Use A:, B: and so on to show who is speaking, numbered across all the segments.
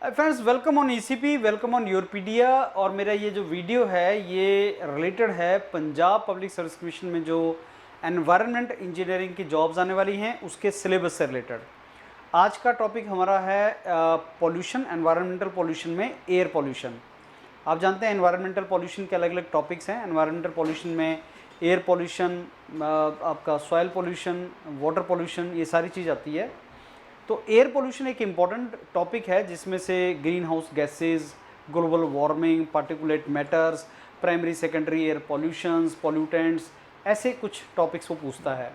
A: Friends, welcome on ECP, welcome on Europedia. और मेरा ये जो वीडियो है ये रिलेटेड है पंजाब पब्लिक सर्विस कमीशन में जो एनवायरनमेंट इंजीनियरिंग की जॉब्स आने वाली हैं उसके सिलेबस से रिलेटेड। आज का टॉपिक हमारा है पॉल्यूशन, एनवायरनमेंटल पॉल्यूशन में एयर पॉल्यूशन। आप जानते हैं एनवायरनमेंटल पॉल्यूशन के अलग अलग टॉपिक्स हैं। एनवायरनमेंटल पॉल्यूशन में एयर पॉल्यूशन, आपका सॉइल पॉल्यूशन, वाटर पॉल्यूशन, ये सारी चीज़ आती है। तो एयर पोल्यूशन एक इम्पॉर्टेंट टॉपिक है जिसमें से green house gases, global warming, particulate matters, primary secondary air pollutions, pollutants, ऐसे कुछ टॉपिक्स वो पूछता है।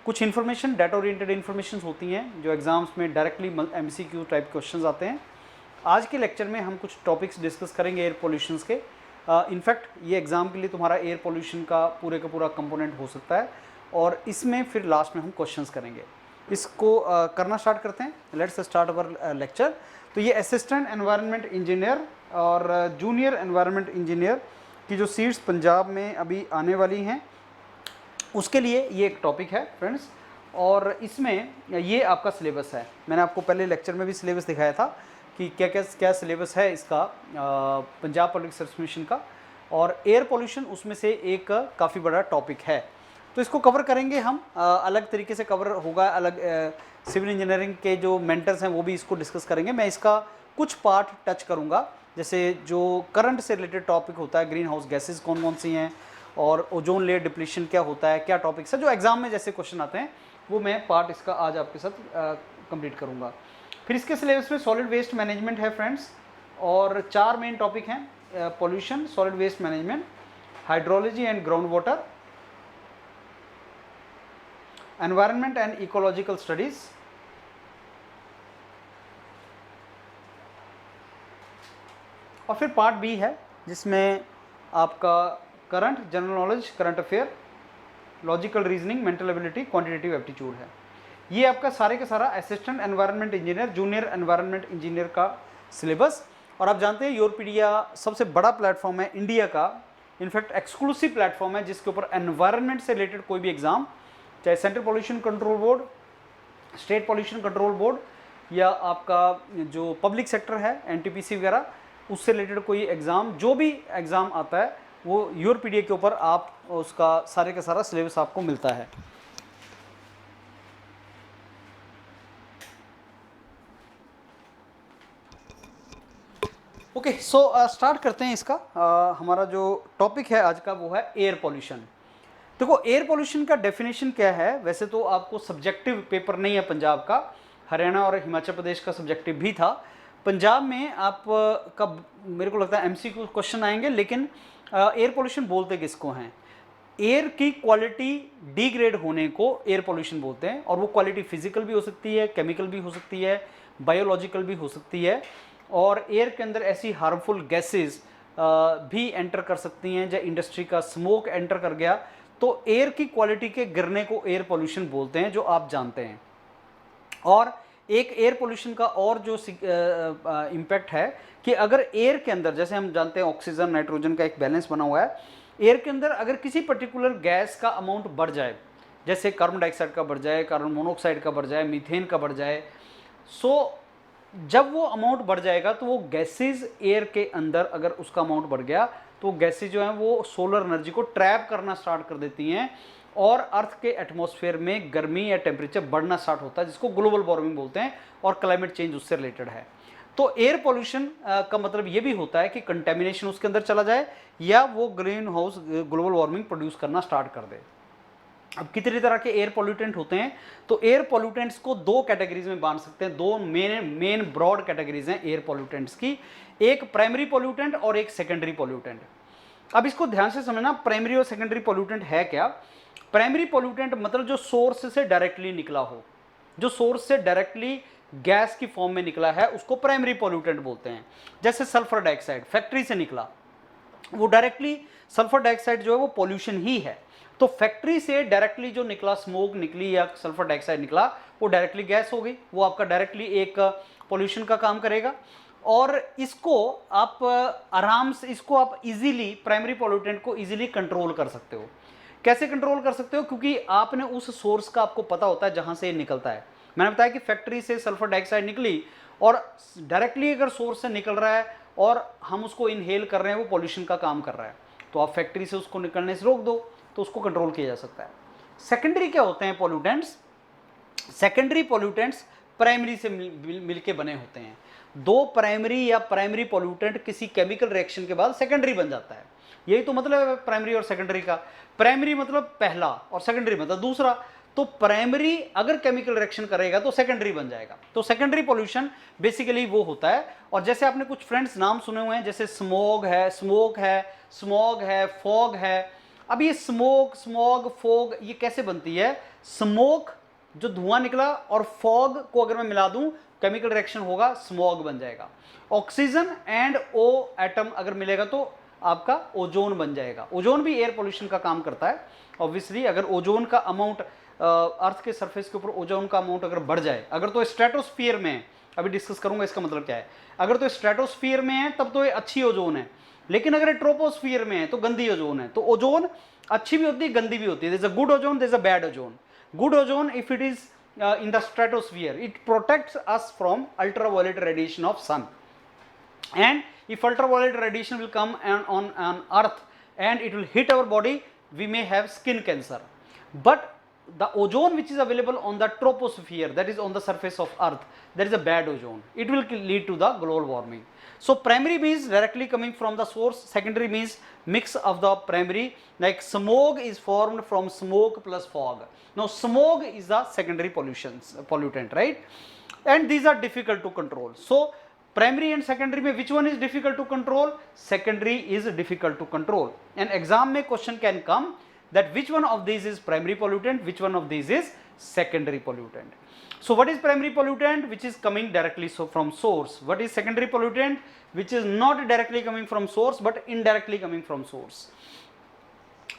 A: कुछ इन्फॉर्मेशन, डाटा ओरिएंटेड इन्फॉर्मेशन होती हैं जो एग्जाम्स में डायरेक्टली एमसीक्यू टाइप क्वेश्चंस आते हैं। आज के लेक्चर में हम कुछ टॉपिक्स डिस्कस करेंगे एयर पोल्यूशंस के। इनफैक्ट ये एग्ज़ाम के लिए तुम्हारा एयर पोल्यूशन का पूरा कंपोनेंट हो सकता है और इसमें फिर लास्ट में हम क्वेश्चंस करेंगे। इसको करना स्टार्ट करते हैं। Let's start our lecture. तो ये असिस्टेंट एनवायरनमेंट इंजीनियर और जूनियर एनवायरनमेंट इंजीनियर की जो सीट्स पंजाब में अभी आने वाली हैं उसके लिए ये एक टॉपिक है फ्रेंड्स। और इसमें ये आपका सिलेबस है। मैंने आपको पहले लेक्चर में भी सिलेबस दिखाया था कि क्या सिलेबस है इसका पंजाब पब्लिक सर्विस कमीशन का, और एयर पोल्यूशन उसमें से एक काफ़ी बड़ा टॉपिक है। तो इसको कवर करेंगे हम, अलग तरीके से कवर होगा। अलग सिविल इंजीनियरिंग के जो मेंटर्स हैं वो भी इसको डिस्कस करेंगे। मैं इसका कुछ पार्ट टच करूंगा, जैसे जो करंट से रिलेटेड टॉपिक होता है, ग्रीन हाउस गैसेज कौन कौन सी हैं और ओजोन लेयर डिप्लीशन क्या होता है, क्या टॉपिक्स है जो एग्जाम में जैसे क्वेश्चन आते हैं, वो मैं पार्ट इसका आज आपके साथ कंप्लीट करूँगा। फिर इसके सिलेबस में सॉलिड वेस्ट मैनेजमेंट है फ्रेंड्स, और 4 मेन टॉपिक हैं: pollution, solid waste management, hydrology and ground water, environment and ecological studies, और फिर पार्ट बी है जिसमें आपका current, general knowledge, current affair, logical reasoning, mental ability, quantitative aptitude है। ये आपका सारे का सारा assistant environment engineer, junior environment engineer का सिलेबस। और आप जानते हैं यूरोपीडिया सबसे बड़ा प्लेटफॉर्म है इंडिया का, इनफैक्ट एक्सक्लूसिव प्लेटफॉर्म है जिसके ऊपर एनवायरनमेंट से रिलेटेड कोई भी एग्जाम, चाहे central pollution control board, state pollution control board, या आपका जो पब्लिक सेक्टर है एनटीपीसी वगैरह, उससे रिलेटेड कोई एग्ज़ाम, जो भी एग्ज़ाम आता है वो यूरोपीडिया के ऊपर आप उसका सारे का सारा सिलेबस आपको मिलता है। ओके, सो स्टार्ट करते हैं इसका। हमारा जो टॉपिक है आज का वो है एयर पॉल्यूशन। देखो, एयर पॉल्यूशन का डेफिनेशन क्या है। वैसे तो आपको सब्जेक्टिव पेपर नहीं है पंजाब का, हरियाणा और हिमाचल प्रदेश का सब्जेक्टिव भी था। पंजाब में आप का मेरे को लगता है एमसीक्यू क्वेश्चन आएंगे, लेकिन एयर पॉल्यूशन बोलते किसको हैं? एयर की क्वालिटी डिग्रेड होने को एयर पॉल्यूशन बोलते हैं, और वो क्वालिटी फिजिकल भी हो सकती है, केमिकल भी हो सकती है, बायोलॉजिकल भी हो सकती है, और एयर के अंदर ऐसी हार्मफुल गैसेस भी एंटर कर सकती हैं। जब इंडस्ट्री का स्मोक एंटर कर गया तो एयर की क्वालिटी के गिरने को एयर पोल्यूशन बोलते हैं, जो आप जानते हैं। और एक एयर पोल्यूशन का और जो इम्पैक्ट है कि अगर एयर के अंदर, जैसे हम जानते हैं ऑक्सीजन नाइट्रोजन का एक बैलेंस बना हुआ है, एयर के अंदर अगर किसी पर्टिकुलर गैस का अमाउंट बढ़ जाए, जैसे कार्बन डाइऑक्साइड का बढ़ जाए, कार्बन मोनोऑक्साइड का बढ़ जाए, मीथेन का बढ़ जाए, सो जब वो अमाउंट बढ़ जाएगा तो वो गैसेज एयर के अंदर अगर उसका अमाउंट बढ़ गया तो गैसेज जो हैं वो सोलर एनर्जी को ट्रैप करना स्टार्ट कर देती हैं और अर्थ के एटमॉस्फेयर में गर्मी या टेम्परेचर बढ़ना स्टार्ट होता है, जिसको ग्लोबल वार्मिंग बोलते हैं, और क्लाइमेट चेंज उससे रिलेटेड है। तो एयर पोल्यूशन का मतलब ये भी होता है कि कंटेमिनेशन उसके अंदर चला जाए या वो green house global warming produce करना स्टार्ट कर दे। अब कितनी तरह के एयर पोल्यूटेंट होते हैं? तो एयर पोल्यूटेंट्स को 2 कैटेगरीज में बांट सकते हैं। 2 मेन ब्रॉड कैटेगरीज हैं एयर पोल्यूटेंट्स की, एक प्राइमरी पोल्यूटेंट और एक सेकेंडरी पोल्यूटेंट। अब इसको ध्यान से समझना, प्राइमरी और सेकेंडरी पोल्यूटेंट है क्या। प्राइमरी पोल्यूटेंट मतलब जो सोर्स से डायरेक्टली निकला हो, जो सोर्स से डायरेक्टली गैस की फॉर्म में निकला है, उसको प्राइमरी पोल्यूटेंट बोलते हैं। जैसे सल्फर डाइऑक्साइड फैक्ट्री से निकला, वो डायरेक्टली सल्फर डाइऑक्साइड जो है वो पोल्यूशन ही है। तो फैक्ट्री से डायरेक्टली जो निकला, स्मोक निकली या सल्फर डाइऑक्साइड निकला, वो डायरेक्टली गैस हो गई, वो आपका डायरेक्टली एक पोल्यूशन का काम करेगा। और इसको आप आराम से, इसको आप इजीली, प्राइमरी पोल्यूटेंट को इजीली कंट्रोल कर सकते हो। कैसे कंट्रोल कर सकते हो? क्योंकि आपने उस सोर्स का आपको पता होता है जहां से ये निकलता है। मैंने बताया कि फैक्ट्री से सल्फर डाइऑक्साइड निकली और डायरेक्टली अगर सोर्स से निकल रहा है और हम उसको इनहेल कर रहे हैं, वो पॉल्यूशन का काम कर रहा है, तो आप फैक्ट्री से उसको निकलने से रोक दो, तो उसको कंट्रोल किया जा सकता है। सेकेंडरी क्या होते हैं पॉल्यूटेंट्स? सेकेंडरी पॉल्यूटेंट्स प्राइमरी से मिलके बने होते हैं। दो प्राइमरी या प्राइमरी पॉल्यूटेंट किसी केमिकल रिएक्शन के बाद सेकेंडरी बन जाता है, यही तो मतलब है प्राइमरी और सेकेंडरी का। प्राइमरी मतलब पहला और सेकेंडरी मतलब दूसरा, तो प्राइमरी अगर केमिकल रिएक्शन करेगा तो सेकेंडरी बन जाएगा। तो सेकेंडरी पॉल्यूशन बेसिकली वो होता है। और जैसे आपने कुछ फ्रेंड्स नाम सुने हुए हैं, जैसे स्मोग है, फॉग है। अब ये स्मोक, स्मॉग, फॉग ये कैसे बनती है? स्मोक जो धुआं निकला और फॉग को अगर मैं मिला दूं, केमिकल रिएक्शन होगा, स्मॉग बन जाएगा। ऑक्सीजन एंड ओ एटम अगर मिलेगा तो आपका ओजोन बन जाएगा। ओजोन भी एयर पोल्यूशन का काम करता है ऑब्वियसली। अगर ओजोन का अमाउंट अर्थ के सरफेस के ऊपर ओजोन का अमाउंट अगर बढ़ जाए, अगर तो स्ट्रेटोस्फीयर में है, अभी डिस्कस करूंगा इसका मतलब क्या है। अगर तो स्ट्रेटोस्फीयर में है तब तो ये अच्छी ओजोन है, लेकिन अगर ट्रोपोस्फीयर में है तो गंदी ओजोन है। तो ओजोन अच्छी भी होती है, गंदी भी होती है। There is a good ozone, there is a bad ozone. Good ozone, if it is in the stratosphere, it protects us from ultraviolet radiation of sun. And if ultraviolet radiation will come on earth and it will hit our body, we may have skin cancer. But the ozone which is available on the troposphere, that is on the surface of earth, that is a bad ozone. It will lead to the global warming. So primary means directly coming from the source, secondary means mix of the primary, like smog is formed from smoke plus fog. Now smog is the secondary pollutant, right? And these are difficult to control. So primary and secondary में which one is difficult to control? Secondary is difficult to control. And exam में question can come that which one of these is primary pollutant, which one of these is secondary pollutant. So what is primary pollutant? Which is coming directly from source. What is secondary pollutant? Which is not directly coming from source but indirectly coming from source.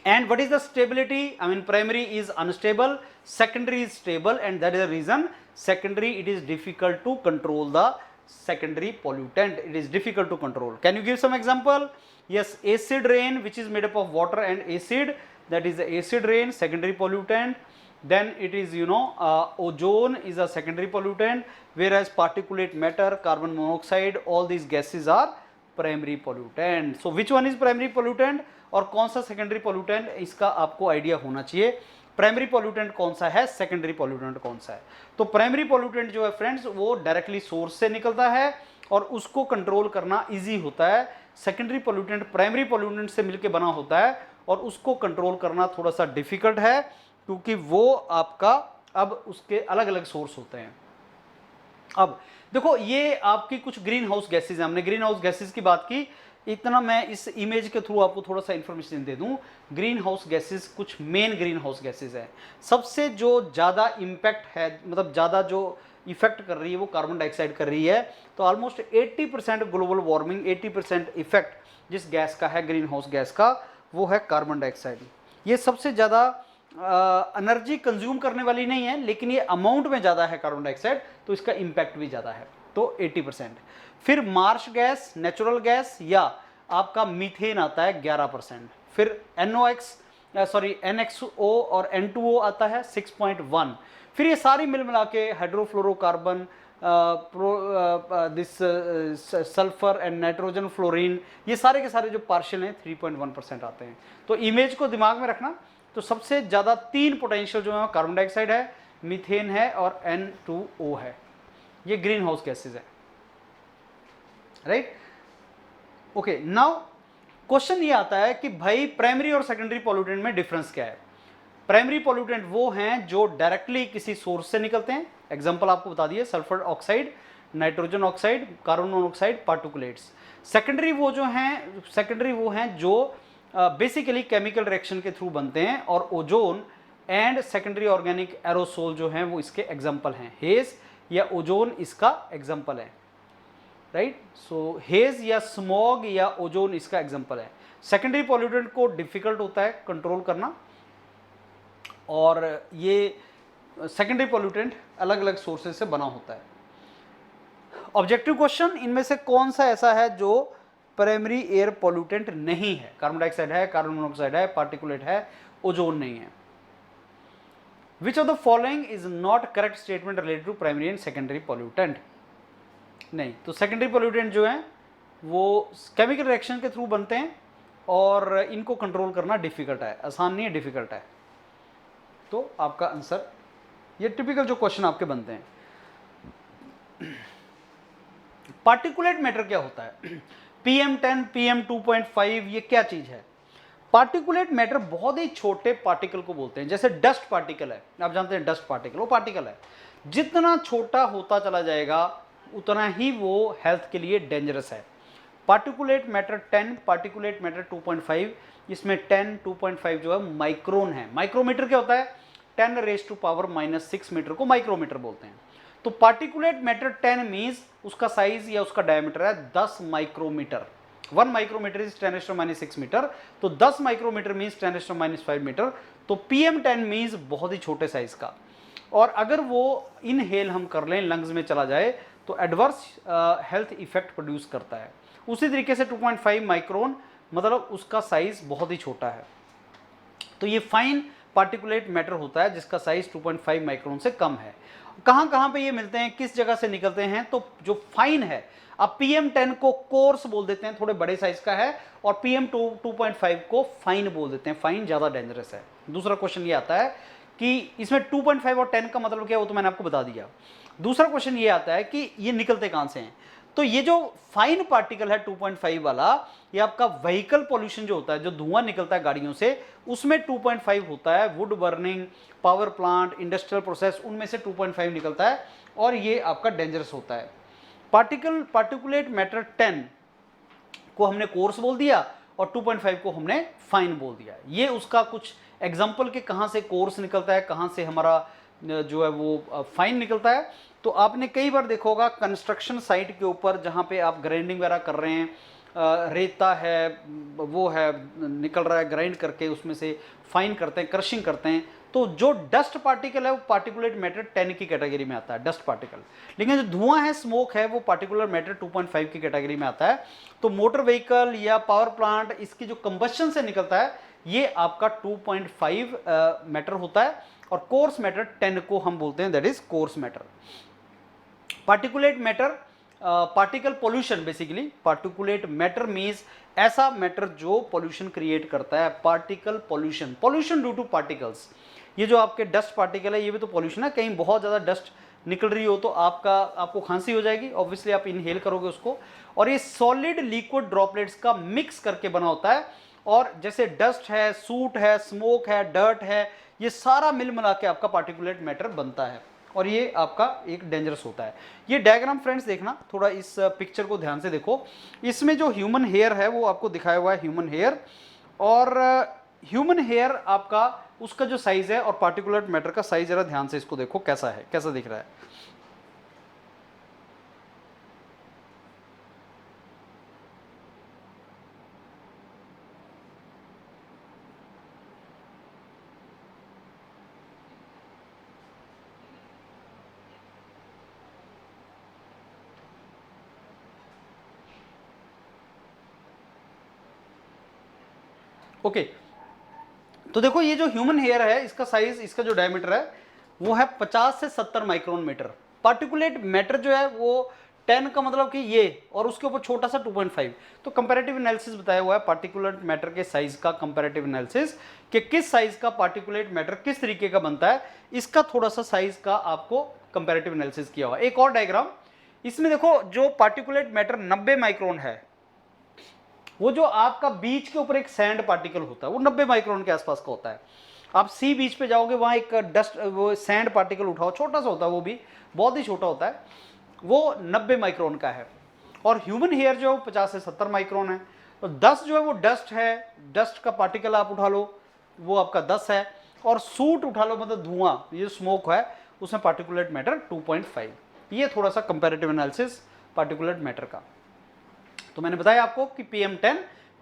A: And what is the stability? I mean, primary is unstable, secondary is stable, and that is the reason secondary it is difficult to control the secondary pollutant. It is difficult to control. Can you give some example? Yes, acid rain, which is made up of water and acid, that is the acid rain, secondary pollutant. Then it is, ozone is a secondary pollutant, whereas particulate matter, carbon monoxide, all these gases are primary pollutant. So which one is primary pollutant और कौन सा secondary pollutant, इसका आपको idea होना चाहिए. Primary pollutant कौन सा है, सेकेंडरी पोल्यूटेंट कौन सा है. तो प्राइमरी पोल्यूटेंट जो है फ्रेंड्स वो डायरेक्टली सोर्स से निकलता है और उसको कंट्रोल करना इजी होता है. सेकेंडरी पोल्यूटेंट प्राइमरी पोल्यूटेंट से मिलकर बना होता है और उसको कंट्रोल करना थोड़ा सा डिफिकल्ट है, क्योंकि वो आपका अब उसके अलग अलग सोर्स होते हैं. अब देखो ये आपकी कुछ ग्रीन हाउस गैसेज हैं, हमने ग्रीन हाउस गैसेज की बात की. इतना मैं इस इमेज के थ्रू आपको थोड़ा सा इंफॉर्मेशन दे दूं. ग्रीन हाउस गैसेज कुछ मेन ग्रीन हाउस गैसेज हैं. सबसे जो ज़्यादा इम्पैक्ट है, मतलब ज़्यादा जो इफेक्ट कर रही है वो कार्बन डाइऑक्साइड कर रही है. तो ऑलमोस्ट 80% ग्लोबल वार्मिंग, 80% इफेक्ट जिस गैस का है, ग्रीन हाउस गैस का, वो है कार्बन डाइऑक्साइड. ये सबसे ज़्यादा एनर्जी कंज्यूम करने वाली नहीं है, लेकिन ये अमाउंट में ज़्यादा है कार्बन डाइऑक्साइड, तो इसका इम्पैक्ट भी ज़्यादा है. तो 80%. फिर मार्श गैस, नेचुरल गैस या आपका मीथेन आता है 11%. फिर NXO और N2O आता है 6.1. फिर ये सारी मिल मिला के hydrofluorocarbon, this sulphur and nitrogen fluorine, ये सारे के सारे जो पार्शियल हैं 3.1% आते हैं. तो इमेज को दिमाग में रखना. तो सबसे ज़्यादा 3 पोटेंशियल जो है कार्बन डाइऑक्साइड है, मीथेन है और N2O है. ये ग्रीन हाउस गैसेज है, राइट. ओके, नाउ क्वेश्चन ये आता है कि भाई प्राइमरी और सेकेंडरी पॉल्यूटेंट में डिफरेंस क्या है. प्राइमरी पॉल्यूटेंट वो हैं जो डायरेक्टली किसी सोर्स से निकलते हैं. एग्जांपल आपको बता दिए, sulphur oxide, nitrogen oxide, carbon monoxide, particulates. Secondary वो हैं जो बेसिकली केमिकल रिएक्शन के थ्रू बनते हैं. और ozone and secondary organic aerosol जो हैं वो इसके एग्जांपल हैं. हेज या ओजोन इसका एग्जांपल है, राइट. सो हेज या स्मॉग या ओजोन इसका एग्जांपल है. सेकेंडरी पॉल्यूटेंट को डिफिकल्ट होता है कंट्रोल करना, और ये सेकेंडरी पॉल्यूटेंट अलग अलग सोर्सेज से बना होता है. ऑब्जेक्टिव क्वेश्चन, इनमें से कौन सा ऐसा है जो प्राइमरी एयर पॉल्यूटेंट नहीं है. कार्बन डाइऑक्साइड है, कार्बन मोनोऑक्साइड है, पार्टिकुलेट है, ओजोन नहीं है. Which of the following is not correct statement related to primary and secondary pollutant? नहीं, तो सेकेंडरी पोल्यूटेंट जो हैं वो केमिकल रिएक्शन के थ्रू बनते हैं और इनको कंट्रोल करना डिफिकल्ट है, आसान नहीं है, डिफिकल्ट है। तो आपका आंसर, ये टिपिकल जो क्वेश्चन आपके बनते हैं। पार्टिकुलेट मैटर क्या होता है? PM10, PM2.5 ये क्या चीज है? पार्टिकुलेट मैटर बहुत ही छोटे पार्टिकल को बोलते हैं। जैसे डस्ट पार्टिकल है, आप जानते हैं डस्ट पार्टिकल, वो पार्टिकल है, जितना छोटा होता चला जाएगा उतना ही वो हेल्थ के लिए डेंजरस है। पार्टिकुलेट मैटर 10, पार्टिकुलेट मैटर 2.5, इसमें 10, 2.5 जो है माइक्रोन है। माइक्रोमीटर क्या होता है? 10⁻⁻⁶ मीटर को माइक्रोमीटर बोलते हैं। तो पार्टिकुलेट मैटर 10 मीन्स उसका साइज या उसका डायमीटर है 10 माइक्रोमीटर। 1 माइक्रोमीटर इज 10⁻⁶ मीटर, तो 10 माइक्रोमीटर मीन्स 10⁻⁵ मीटर। तो PM10 मीन्स बहुत ही छोटे साइज का, और अगर वो इनहेल हम कर लें, लंग्स में चला जाए, तो एडवर्स हेल्थ इफेक्ट प्रोड्यूस करता है। उसी तरीके से 2.5 माइक्रोन मतलब उसका साइज बहुत ही छोटा है। तो ये फाइन पार्टिकुलेट मैटर होता है जिसका साइज 2.5 माइक्रोन से कम है। कहां कहां पे ये मिलते हैं, किस जगह से निकलते हैं? तो जो फाइन है, अब PM10 को कोर्स बोल देते हैं, थोड़े बड़े साइज का है, और PM2.5 को फाइन बोल देते हैं, फाइन ज्यादा डेंजरस है। दूसरा क्वेश्चन ये आता है कि इसमें 2.5 और 10 का मतलब क्या है, वो तो मैंने आपको बता दिया। दूसरा क्वेश्चन ये आता है कि ये निकलते कहां से हैं? तो ये जो फाइन पार्टिकल है 2.5 वाला, ये आपका व्हीकल पॉल्यूशन जो होता है, जो धुआं निकलता है गाड़ियों से, उसमें 2.5 होता है। Would burning, power plant, industrial process, उनमें से 2.5 निकलता है, और ये आपका डेंजरस होता है। पार्टिकुलेट मैटर 10 को हमने कोर्स बोल दिया और 2.5 को हमने फाइन बोल दिया। ये उसका कुछ एग्जाम्पल के कहाँ से कोर्स निकलता है, कहाँ से हमारा जो है वो फाइन निकलता है। तो आपने कई बार देखा होगा कंस्ट्रक्शन साइट के ऊपर, जहाँ पे आप ग्राइंडिंग वगैरह कर रहे हैं, रेता है, वो है निकल रहा है, ग्राइंड करके उसमें से फाइन करते हैं, क्रशिंग करते हैं, तो जो डस्ट पार्टिकल है वो पार्टिकुलेट मैटर 10 की कैटेगरी में आता है, डस्ट पार्टिकल। लेकिन जो धुआं है, स्मोक है, वो पार्टिकुलर मैटर 2.5 की कैटेगरी में आता है। तो मोटर व्हीकल या पावर प्लांट, इसकी जो कंबस्शन से निकलता है, ये आपका 2.5 मैटर होता है, और कोर्स मैटर 10 को हम बोलते हैं, that is course matter. Particulate matter, particle pollution, basically particulate matter means ऐसा मैटर जो पोल्यूशन क्रिएट करता है। Particle pollution, pollution due two particles. ये जो आपके डस्ट पार्टिकल है, ये भी तो पोल्यूशन है। कहीं बहुत ज़्यादा डस्ट निकल रही हो तो आपको खांसी हो जाएगी, ऑब्वियसली आप इनहेल करोगे उसको। और ये सॉलिड लिक्विड ड्रॉपलेट्स का मिक्स करके बना होता है, और जैसे डस्ट है, सूट है, स्मोक है, डर्ट है, ये सारा मिल मिला के आपका पार्टिकुलेट मैटर बनता है, और ये आपका एक डेंजरस होता है। ये डायग्राम फ्रेंड्स देखना, थोड़ा इस पिक्चर को ध्यान से देखो। इसमें जो ह्यूमन हेयर है वो आपको दिखाया हुआ है, ह्यूमन हेयर, और ह्यूमन हेयर आपका उसका जो साइज है और पार्टिकुलेट मैटर का साइज, जरा ध्यान से इसको देखो कैसा है, कैसा दिख रहा है। ओके, तो देखो ये जो ह्यूमन हेयर है, इसका साइज, इसका जो डायमीटर है वो है 50 से 70 माइक्रोन मीटर। पार्टिकुलेट मैटर जो है वो 10 का मतलब कि ये, और उसके ऊपर छोटा सा 2.5। तो कंपैरेटिव एनालिसिस बताया हुआ है पार्टिकुलेट मैटर के साइज का, कंपैरेटिव एनालिसिस कि किस साइज का पार्टिकुलेट मैटर किस तरीके का बनता है, इसका थोड़ा सा साइज का आपको कंपैरेटिव एनालिसिस किया हुआ। एक और डायग्राम इसमें देखो, जो पार्टिकुलेट मैटर 90 माइक्रोन है, वो जो आपका बीच के ऊपर एक सैंड पार्टिकल होता है वो 90 माइक्रोन के आसपास का होता है। आप सी बीच पे जाओगे, वहाँ एक डस्ट, वो सैंड पार्टिकल उठाओ, छोटा सा होता है, वो भी बहुत ही छोटा होता है, वो 90 माइक्रोन का है। और ह्यूमन हेयर जो है 50 से 70 माइक्रोन है। तो 10 जो है वो डस्ट है, डस्ट का पार्टिकल आप उठा लो, वो आपका 10 है। और सूट उठा लो, मतलब धुआं, ये स्मोक है, उसमें पार्टिकुलेट मैटर 2.5। ये थोड़ा सा कंपैरेटिव एनालिसिस पार्टिकुलेट मैटर का। तो मैंने बताया आपको कि PM10,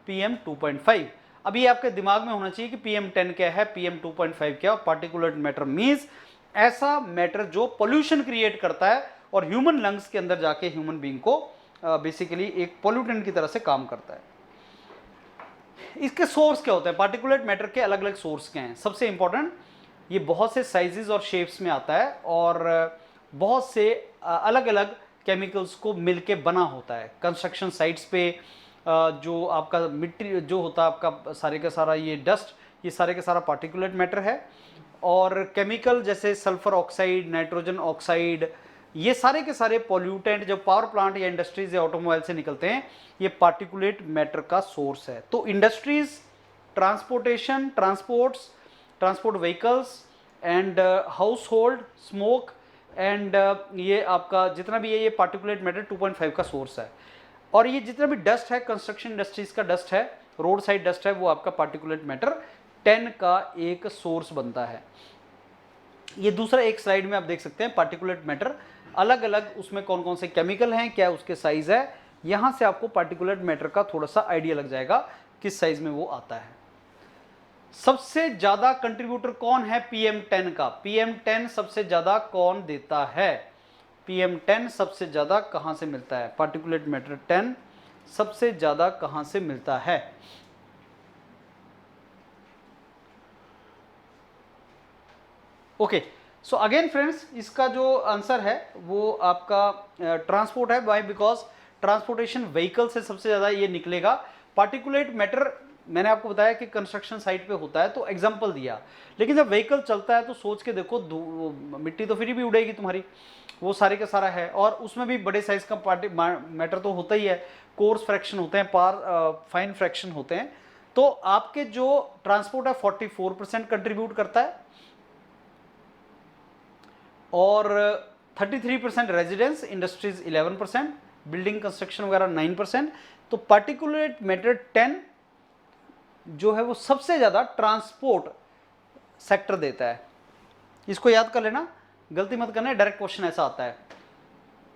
A: PM2.5। अभी आपके दिमाग में होना चाहिए कि PM10 क्या है, PM2.5 क्या, पार्टिकुलेट मैटर मीन्स ऐसा मैटर जो पोल्यूशन क्रिएट करता है और ह्यूमन लंग्स के अंदर जाके ह्यूमन बीइंग को बेसिकली एक पोल्यूटेंट की तरह से काम करता है। इसके सोर्स क्या होते हैं? पार्टिकुलेट मैटर के अलग अलग सोर्स क्या हैं? सबसे इंपॉर्टेंट, ये बहुत से साइजेस और शेप्स में आता है, और बहुत से अलग अलग केमिकल्स को मिलके बना होता है। कंस्ट्रक्शन साइट्स पे जो आपका मिट्टी जो होता है आपका सारे का सारा ये डस्ट, ये सारे का सारा पार्टिकुलेट मैटर है। और केमिकल जैसे सल्फर ऑक्साइड, नाइट्रोजन ऑक्साइड, ये सारे के सारे पॉल्यूटेंट जो पावर प्लांट या इंडस्ट्रीज या ऑटोमोबाइल से निकलते हैं, ये पार्टिकुलेट मैटर का सोर्स है। तो industries, transportation, transport vehicles and house hold smoke and ये आपका जितना भी है ये पार्टिकुलेट मैटर 2.5 का सोर्स है। और ये जितना भी डस्ट है, कंस्ट्रक्शन इंडस्ट्रीज का डस्ट है, रोड साइड डस्ट है, वो आपका पार्टिकुलेट मैटर 10 का एक सोर्स बनता है। ये दूसरा एक स्लाइड में आप देख सकते हैं पार्टिकुलेट मैटर अलग अलग उसमें कौन कौन से केमिकल हैं, क्या उसके साइज है। यहां से आपको पार्टिकुलेट मैटर का थोड़ा सा आइडिया लग जाएगा किस साइज में वो आता है। सबसे ज्यादा कंट्रीब्यूटर कौन है PM10 का? PM10 सबसे ज्यादा कौन देता है? PM10 सबसे ज्यादा कहां से मिलता है? पार्टिकुलेट मैटर 10 सबसे ज्यादा कहां से मिलता है? ओके, सो अगेन फ्रेंड्स, इसका जो आंसर है वो आपका ट्रांसपोर्ट है। वाई? बिकॉज ट्रांसपोर्टेशन व्हीकल से सबसे ज्यादा ये निकलेगा। पार्टिकुलेट मैटर मैंने आपको बताया कि कंस्ट्रक्शन साइट पे होता है तो एग्जांपल दिया, लेकिन जब व्हीकल चलता है तो सोच के देखो मिट्टी तो फिर भी उड़ेगी तुम्हारी, वो सारे का सारा है। और उसमें भी बड़े साइज का मैटर तो होता ही है, कोर्स फ्रैक्शन होते हैं, फाइन फ्रैक्शन होते हैं। तो आपके जो ट्रांसपोर्ट है 44% कंट्रीब्यूट करता है और 33% रेजिडेंस, इंडस्ट्रीज 11%, बिल्डिंग कंस्ट्रक्शन वगैरह 9%। तो पार्टिकुलेट मैटर 10 जो है वो सबसे ज्यादा ट्रांसपोर्ट सेक्टर देता है। इसको याद कर लेना, गलती मत करना, डायरेक्ट क्वेश्चन ऐसा आता है।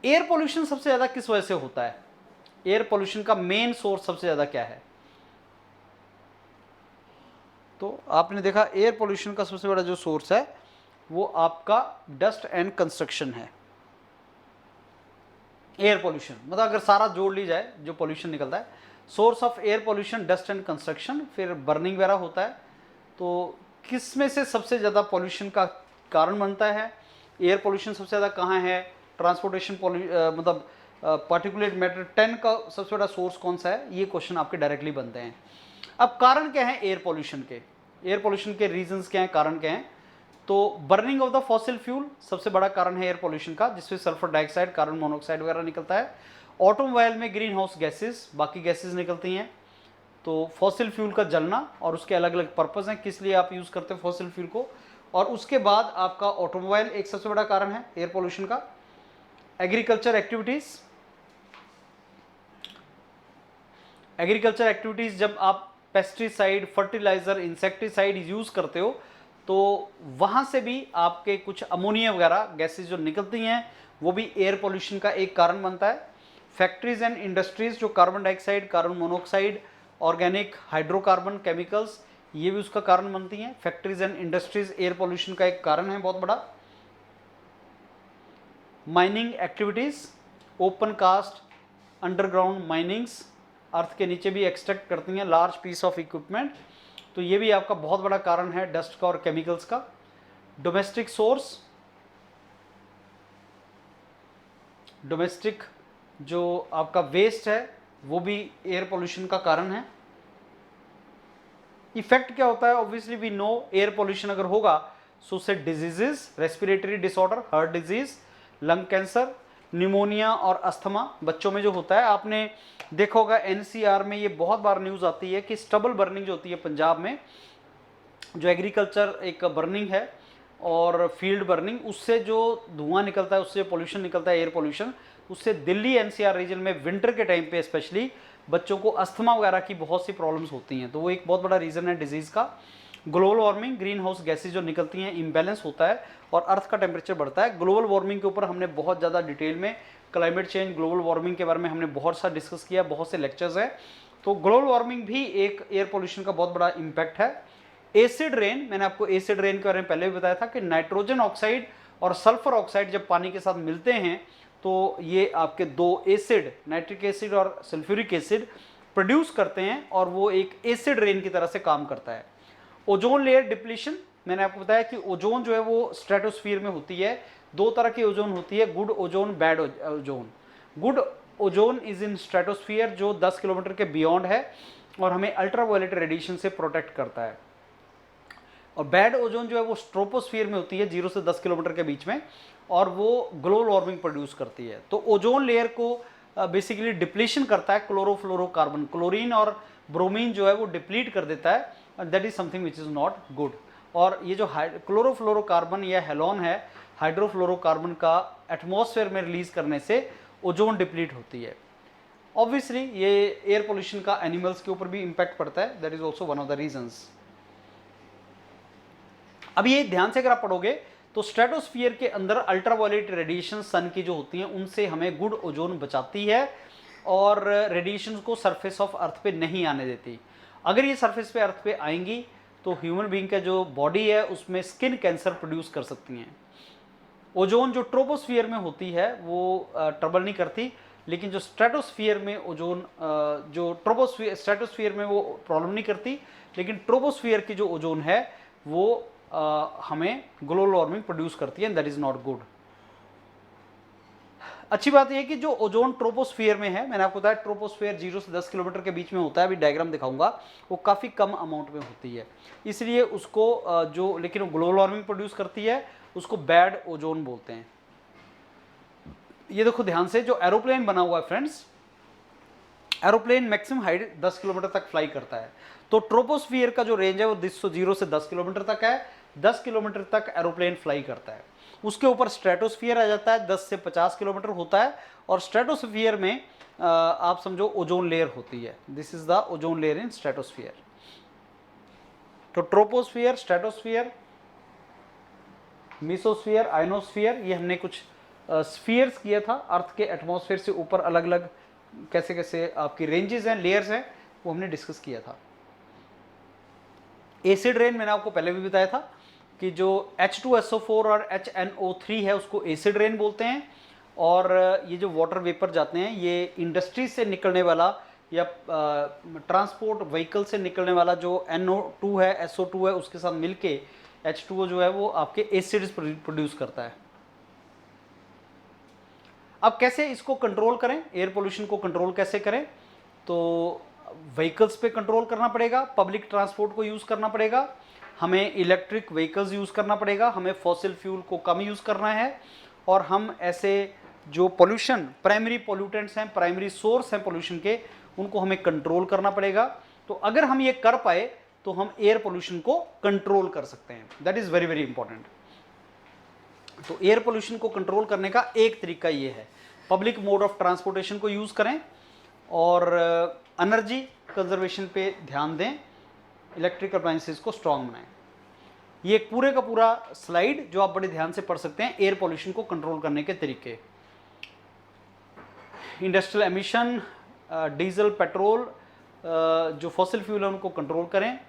A: एयर पोल्यूशन सबसे ज्यादा किस वजह से होता है? एयर पोल्यूशन का मेन सोर्स सबसे ज्यादा क्या है? तो आपने देखा एयर पोल्यूशन का सबसे बड़ा जो सोर्स है वो आपका डस्ट एंड कंस्ट्रक्शन है। एयर पोल्यूशन मतलब अगर सारा जोड़ ली जाए जो पोल्यूशन निकलता है, source of air pollution dust and construction, फिर बर्निंग वगैरह होता है। तो किस में से सबसे ज़्यादा पोल्यूशन का कारण बनता है? एयर पोल्यूशन सबसे ज़्यादा कहाँ है? ट्रांसपोर्टेशन मतलब पार्टिकुलेट मैटर 10 का सबसे बड़ा सोर्स कौन सा है? ये क्वेश्चन आपके डायरेक्टली बनते हैं। अब कारण क्या है एयर पोल्यूशन के? एयर पोल्यूशन के रीजंस क्या हैं, कारण क्या हैं? तो burning of the fossil fuel सबसे बड़ा कारण है एयर पोल्यूशन का, जिसमें सल्फर डाइऑक्साइड, कार्बन मोनोऑक्साइड वगैरह निकलता है। ऑटोमोबाइल में ग्रीन हाउस गैसेस, बाकी गैसेस निकलती हैं। तो फॉसिल फ्यूल का जलना और उसके अलग अलग पर्पस हैं, किस लिए आप यूज़ करते हैं फॉसिल फ्यूल को। और उसके बाद आपका ऑटोमोबाइल एक सबसे बड़ा कारण है एयर पोल्यूशन का। एग्रीकल्चर एक्टिविटीज़ जब आप पेस्टिसाइड, फर्टिलाइजर, इंसेक्टिसाइड यूज़ करते हो तो वहाँ से भी आपके कुछ अमोनिया वगैरह गैसेस जो निकलती हैं वो भी एयर पोल्यूशन का एक कारण बनता है। फैक्ट्रीज एंड इंडस्ट्रीज जो carbon dioxide, carbon monoxide, organic hydrocarbon chemicals, ये भी उसका कारण बनती हैं। Factories and industries air pollution का एक कारण है बहुत बड़ा। Mining activities, open cast, underground minings, earth के नीचे भी एक्सट्रैक्ट करती हैं लार्ज पीस ऑफ इक्विपमेंट, तो ये भी आपका बहुत बड़ा कारण है डस्ट का और केमिकल्स का। डोमेस्टिक सोर्स, डोमेस्टिक जो आपका वेस्ट है वो भी एयर पोल्यूशन का कारण है। इफेक्ट क्या होता है? Obviously we know air pollution अगर होगा सो उससे diseases, respiratory disorder, heart disease, lung cancer, pneumonia और अस्थमा बच्चों में जो होता है। आपने देखा होगा NCR में ये बहुत बार न्यूज़ आती है कि स्टबल बर्निंग जो होती है पंजाब में, जो एग्रीकल्चर एक बर्निंग है और फील्ड बर्निंग, उससे जो धुआं निकलता है, उससे पोल्यूशन निकलता है एयर पोल्यूशन, उससे दिल्ली NCR रीजन में विंटर के टाइम पे स्पेशली बच्चों को अस्थमा वगैरह की बहुत सी प्रॉब्लम्स होती हैं। तो वो एक बहुत बड़ा रीज़न है डिजीज़ का। Global warming, green house gases जो निकलती हैं, इम्बैलेंस होता है और अर्थ का टेम्परेचर बढ़ता है। ग्लोबल वार्मिंग के ऊपर हमने बहुत ज़्यादा डिटेल में क्लाइमेट चेंज, ग्लोबल वार्मिंग के बारे में हमने बहुत सा डिस्कस किया, बहुत से लेक्चर्स हैं। तो ग्लोबल वार्मिंग भी एक एयर पोल्यूशन का बहुत बड़ा इम्पैक्ट है। एसिड रेन, मैंने आपको एसिड रेन के बारे में पहले भी बताया था कि नाइट्रोजन ऑक्साइड और सल्फर ऑक्साइड जब पानी के साथ मिलते हैं तो ये आपके दो एसिड, नाइट्रिक एसिड और सल्फ्यूरिक एसिड प्रोड्यूस करते हैं और वो एक एसिड रेन की तरह से काम करता है। ओजोन लेयर डिप्लीशन, मैंने आपको बताया कि ओजोन जो है वो स्ट्रेटोस्फीयर में होती है। दो तरह की ओजोन होती है, good ozone, bad ozone. Good ozone is in stratosphere, जो 10 किलोमीटर के बियॉन्ड है और हमें अल्ट्रावायलेट रेडिएशन से प्रोटेक्ट करता है। और बैड ओजोन जो है वो स्ट्रोपोस्फीयर में होती है, 0 से 10 किलोमीटर के बीच में, और वो ग्लोबल वार्मिंग प्रोड्यूस करती है। तो ओजोन लेयर को बेसिकली डिप्लीशन करता है क्लोरोफ्लोरोकार्बन, क्लोरीन और ब्रोमीन जो है वो डिप्लीट कर देता है, that is something which is not good. और ये जो क्लोरोफ्लोरोकार्बन या हेलोन है, हाइड्रोफ्लोरोकार्बन का एटमॉस्फेयर में रिलीज करने से ओजोन डिप्लीट होती है। ऑब्वियसली ये एयर पोल्यूशन का एनिमल्स के ऊपर भी इंपैक्ट पड़ता है, that is also one of the reasons. अब ये ध्यान से अगर आप पढ़ोगे तो स्ट्रेटोस्फीयर के अंदर अल्ट्रावायलेट रेडिएशन सन की जो होती हैं उनसे हमें गुड ओजोन बचाती है और रेडिएशन को सरफेस ऑफ अर्थ पे नहीं आने देती। अगर ये सरफेस पे अर्थ पे आएंगी तो ह्यूमन बीइंग का जो बॉडी है उसमें स्किन कैंसर प्रोड्यूस कर सकती हैं। ओजोन जो ट्रोपोस्फीयर में होती है वो ट्रबल नहीं करती, लेकिन जो स्ट्रेटोस्फीयर में ओजोन जो स्ट्रेटोस्फीयर में वो प्रॉब्लम नहीं करती, लेकिन ट्रोपोस्फीयर की जो ओजोन है वो हमें ग्लोबल वार्मिंग प्रोड्यूस करती है, दैट इज नॉट गुड। अच्छी बात यह है कि जो ओजोन ट्रोपोस्फीयर में है, मैंने आपको बताया ट्रोपोस्फीयर 0 से 10 किलोमीटर के बीच में होता है, अभी डायग्राम दिखाऊंगा, वो काफ़ी कम अमाउंट में होती है, इसलिए उसको जो लेकिन वो ग्लोबल वार्मिंग प्रोड्यूस करती है उसको बैड ओजोन बोलते हैं। ये देखो ध्यान से, जो एरोप्लेन बना हुआ है friends, aeroplane maximum height 10 kilometre तक फ्लाई करता है, तो ट्रोपोस्फीयर का जो रेंज है वो 0 से 10 किलोमीटर तक है। 10 किलोमीटर तक एरोप्लेन फ्लाई करता है, उसके ऊपर स्ट्रेटोस्फीयर आ जाता है, 10 से 50 किलोमीटर होता है, और स्ट्रेटोस्फीयर में आप समझो ओजोन लेयर होती है, this is the ozone layer in stratosphere. तो ट्रोपोस्फीयर, स्ट्रेटोस्फीयर, मेसोस्फीयर, आयनोस्फीयर, ये हमने कुछ स्फीयर्स किया था, अर्थ के एटमॉस्फेयर से ऊपर अलग अलग कैसे कैसे आपकी रेंजेस हैं, लेयर्स हैं, वो हमने डिस्कस किया था। एसिड रेन मैंने आपको पहले भी बताया था कि जो H2SO4 और HNO3 है उसको एसिड रेन बोलते हैं, और ये जो वाटर वेपर जाते हैं ये इंडस्ट्री से निकलने वाला या ट्रांसपोर्ट व्हीकल से निकलने वाला जो NO2 है, SO2 है, उसके साथ मिलके H2O जो है वो आपके एसिड्स प्रोड्यूस करता है। अब कैसे इसको कंट्रोल करें, एयर पोल्यूशन को कंट्रोल कैसे करें, तो व्हीकल्स पे कंट्रोल करना पड़ेगा, पब्लिक ट्रांसपोर्ट को यूज़ करना पड़ेगा, हमें इलेक्ट्रिक व्हीकल्स यूज़ करना पड़ेगा, हमें फॉसिल फ्यूल को कम यूज़ करना है, और हम ऐसे जो पोल्यूशन प्राइमरी पोल्यूटेंट्स हैं, प्राइमरी सोर्स हैं पोल्यूशन के, उनको हमें कंट्रोल करना पड़ेगा। तो अगर हम ये कर पाए तो हम एयर पोल्यूशन को कंट्रोल कर सकते हैं, that is very very important. तो एयर पोल्यूशन को कंट्रोल करने का एक तरीका ये है, पब्लिक मोड ऑफ ट्रांसपोर्टेशन को यूज़ करें और एनर्जी कंजर्वेशन पे ध्यान दें, इलेक्ट्रिक अप्लायंसेस को स्ट्रांग बनाएं। ये एक पूरे का पूरा स्लाइड जो आप बड़े ध्यान से पढ़ सकते हैं, एयर पोल्यूशन को कंट्रोल करने के तरीके। इंडस्ट्रियल एमिशन, डीजल, पेट्रोल, जो फॉसिल फ्यूल है उनको कंट्रोल करें,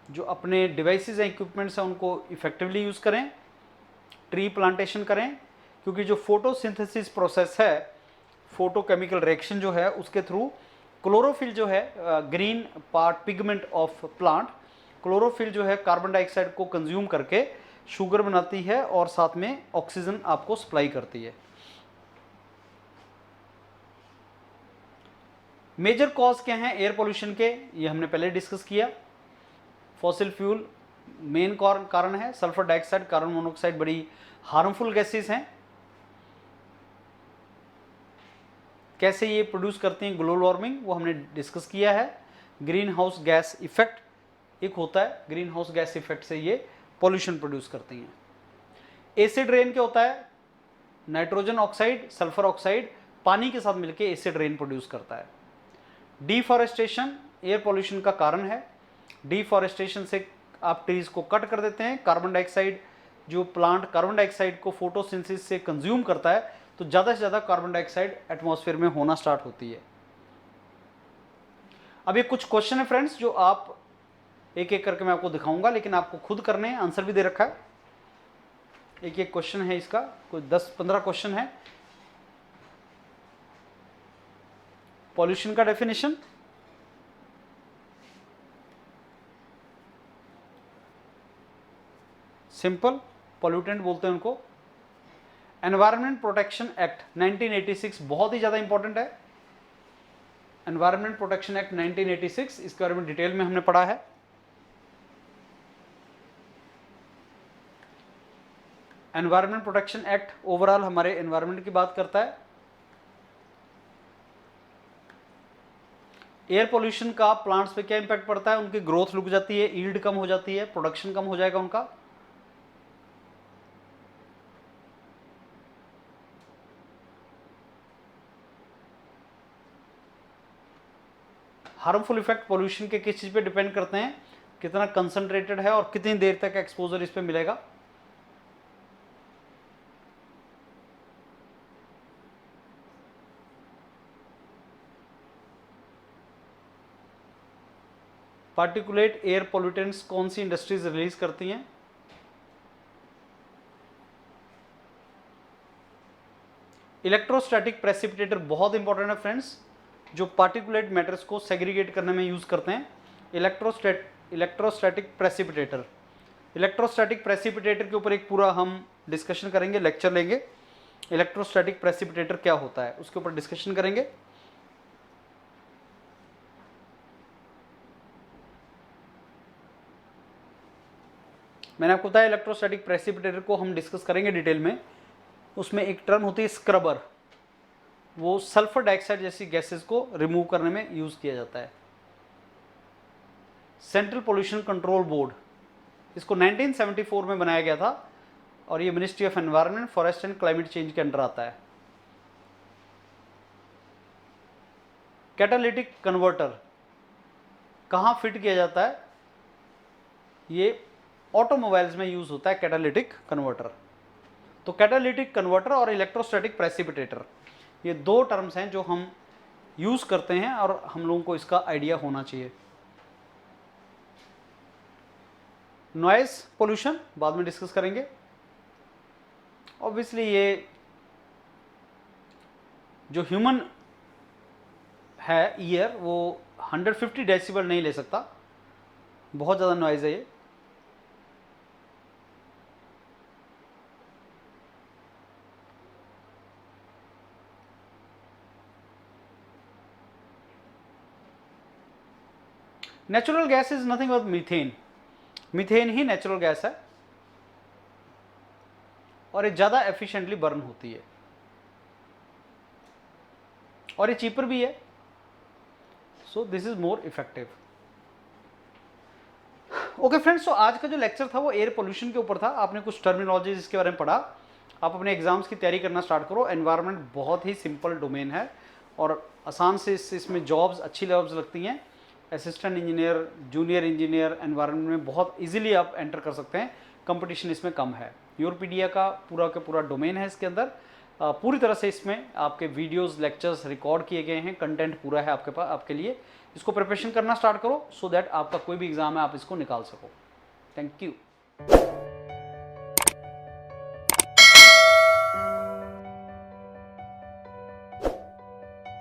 A: जो अपने डिवाइसेस हैं, इक्विपमेंट्स हैं, उनको इफेक्टिवली यूज़ करें, ट्री प्लांटेशन करें, क्योंकि जो फोटोसिंथेसिस प्रोसेस है, फोटोकेमिकल रिएक्शन जो है उसके थ्रू क्लोरोफिल जो है, green part pigment of plant, chlorophyll जो है कार्बन डाइऑक्साइड को कंज्यूम करके शुगर बनाती है और साथ में ऑक्सीजन आपको सप्लाई करती है। मेजर कॉज क्या हैं एयर पोल्यूशन के, ये हमने पहले डिस्कस किया। फॉसिल फ्यूल मेन कारण है, सल्फर डाइऑक्साइड, कार्बन मोनोऑक्साइड बड़ी हार्मफुल गैसेस हैं। कैसे ये प्रोड्यूस करते हैं ग्लोबल वार्मिंग, वो हमने डिस्कस किया है। ग्रीन हाउस गैस इफेक्ट एक होता है, ग्रीन हाउस गैस इफेक्ट से ये पॉल्यूशन प्रोड्यूस करती हैं। एसिड रेन क्या होता है, नाइट्रोजन ऑक्साइड, सल्फर ऑक्साइड पानी के साथ मिलकर एसिड रेन प्रोड्यूस करता है। डिफॉरेस्टेशन एयर पॉल्यूशन का कारण है, डिफॉरेस्टेशन से आप ट्रीज को कट कर देते हैं, कार्बन डाइऑक्साइड जो प्लांट कार्बन डाइऑक्साइड को फोटोसिंथेसिस से कंज्यूम करता है, तो ज़्यादा से ज़्यादा कार्बन डाइऑक्साइड एटमॉस्फेयर में होना स्टार्ट होती है। अब ये कुछ क्वेश्चन है फ्रेंड्स जो आप एक एक करके मैं आपको दिखाऊंगा, लेकिन आपको खुद करने हैं, आंसर भी दे रखा है। एक एक क्वेश्चन है इसका, कोई 10-15 क्वेश्चन है। पॉल्यूशन का डेफिनेशन, सिंपल पॉल्यूटेंट बोलते हैं उनको। एनवायरनमेंट प्रोटेक्शन एक्ट 1986 बहुत ही ज़्यादा इंपॉर्टेंट है। एनवायरनमेंट प्रोटेक्शन एक्ट 1986, इसके बारे में डिटेल में हमने पढ़ा है। एनवायरनमेंट प्रोटेक्शन एक्ट ओवरऑल हमारे एनवायरनमेंट की बात करता है। एयर पोल्यूशन का प्लांट्स पे क्या इंपैक्ट पड़ता है, उनकी ग्रोथ रुक जाती है, यील्ड कम हो जाती है, प्रोडक्शन कम हो जाएगा उनका। हार्मफुल इफेक्ट पोल्यूशन के किस चीज पे डिपेंड करते हैं, कितना कंसंट्रेटेड है और कितनी देर तक एक्सपोजर इस पे मिलेगा। पार्टिकुलेट एयर पोल्यूटेंट्स कौन सी इंडस्ट्रीज रिलीज करती हैं? इलेक्ट्रोस्टैटिक प्रेसिपिटेटर बहुत इंपॉर्टेंट है फ्रेंड्स, जो पार्टिकुलेट मैटर्स को सेग्रीगेट करने में यूज करते हैं। Electrostatic precipitator. इलेक्ट्रोस्टैटिक प्रेसिपिटेटर के ऊपर एक पूरा हम डिस्कशन करेंगे, लेक्चर लेंगे। इलेक्ट्रोस्टैटिक प्रेसिपिटेटर क्या होता है उसके ऊपर डिस्कशन करेंगे। मैंने आपको बताया इलेक्ट्रोस्टैटिक प्रेसिपिटेटर को हम डिस्कस करेंगे डिटेल में। उसमें एक टर्म होती है स्क्रबर, वो सल्फर डाइऑक्साइड जैसी गैसेस को रिमूव करने में यूज किया जाता है। सेंट्रल पोल्यूशन कंट्रोल बोर्ड, इसको 1974 में बनाया गया था और ये ministry of environment, forest and climate change के अंडर आता है। कैटालिटिक कन्वर्टर कहाँ फिट किया जाता है? ये ऑटोमोबाइल्स में यूज होता है कैटालिटिक कन्वर्टर। तो कैटालिटिक कन्वर्टर और इलेक्ट्रोस्टैटिक प्रेसिपिटेटर, ये दो टर्म्स हैं जो हम यूज करते हैं और हम लोगों को इसका आइडिया होना चाहिए। नॉइज पोल्यूशन बाद में डिस्कस करेंगे। ऑब्वियसली ये जो ह्यूमन है ईयर, वो 150 डेसिबल नहीं ले सकता, बहुत ज़्यादा नॉइज है ये। Natural gas is nothing but methane. Methane he natural gas है और ये ज़्यादा एफिशिएंटली बर्न होती है और ये चीपर भी है। So this is more effective. Okay friends, तो आज का जो लेक्चर था वो एयर पोल्यूशन के ऊपर था। आपने कुछ टर्मिनोलॉजीज इसके बारे में पढ़ा। आप अपने एग्जाम्स की तैयारी करना स्टार्ट करो। एनवायरनमेंट बहुत ही सिंपल डोमेन है और आसान से इसमें जॉब्स, अच्छी जॉब्स लगती हैं। Assistant engineer, junior engineer environment में बहुत इजीली आप एंटर कर सकते हैं। कंपटीशन इसमें कम है। यूरोपीडिया का पूरा डोमेन है इसके अंदर। पूरी तरह से इसमें आपके वीडियोस, लेक्चर्स रिकॉर्ड किए गए हैं, कंटेंट पूरा है आपके पास आपके लिए। इसको प्रिपरेशन करना स्टार्ट करो सो दैट आपका कोई भी एग्जाम है आप इसको निकाल सको। Thank you.